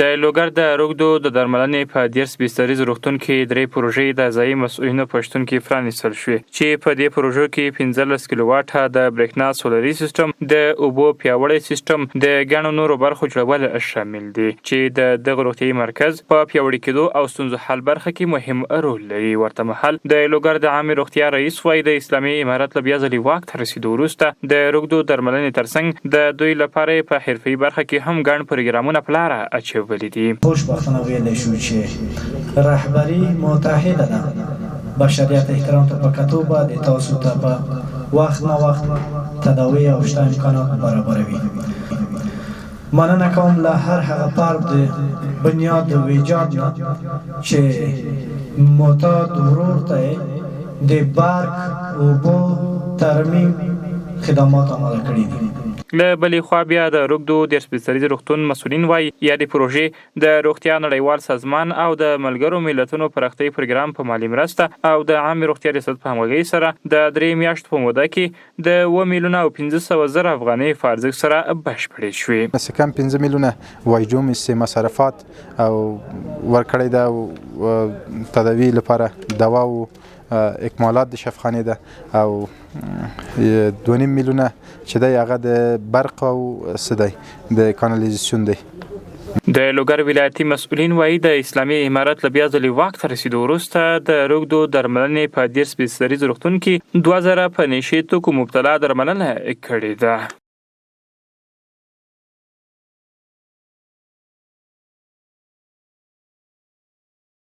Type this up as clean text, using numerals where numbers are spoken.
د لوګر د روږدو د درملنې په 10 بستریز روغتون کې 3 پروژې د ځایي مسؤلینو په شتون کې پرانیستل شوې چې په دې پروژو کې 15 کیلو واټه د برېښنا سولري سیستم، د اوبو پیاوړی سیستم، د ګڼو نورو برخو جوړول شامل دي چې د دغه روغتیايي مرکز په پیاوړي کېدو او ستونزو حل برخه کې مهم رول لري. ورته مهال د لوګر د عامه روغتیا رئیس وايي د اسلامي امارت له بیا ځلې واک ته رسیدو وروسته د روږدو درملنې ترڅنګ د دوی لپاره په حرفي برخه کې هم ګڼ پروګرامونه په لاره اچولي دي. خوشبختانه ویلی شو چې رهبری متحده ده. بشریت احترام ته په کتو باید تاسو ته په وخت نا وخت تداوی او شته امکانات برابروي. مننه کوم له هر هغه فرد د بنیاد د ویجاد نه چې معتاد ورور ته د برق اوبو ترمیم خدمات آماده کړي دي. له بلې خوا بیا د روږدو 10 بستریز روغتون مسؤلین وایي یادې پروژې د روغتیا نړیوال سازمان او د ملګرو ملتونو پراختیايي پروګرام په مالي مرسته او د عامه روغتیا ریاست په همغږۍ سره د 3 میاشتو په موده کې د 2 میلیونه او 500 زره افغانۍ په ارزښت سره بشپړې شوې. مثلا کم 15 میلیونه وایجوم مصرفات او ورکړی د تداوی لپاره دوا او اکمالات د شفاخانې ده او 2.5 میلیونه چې دی هغه د برق او څه دی د کانالیزاسیون دی. د لوګر ولایتي مسؤلین وایي د اسلامي امارت له بیا ځلې واک ته رسیدو وروسته د روږدو درملنې په 10 بستریز روغتون کې 2000 په نشې توکو مبتلا درملنه کړې ده.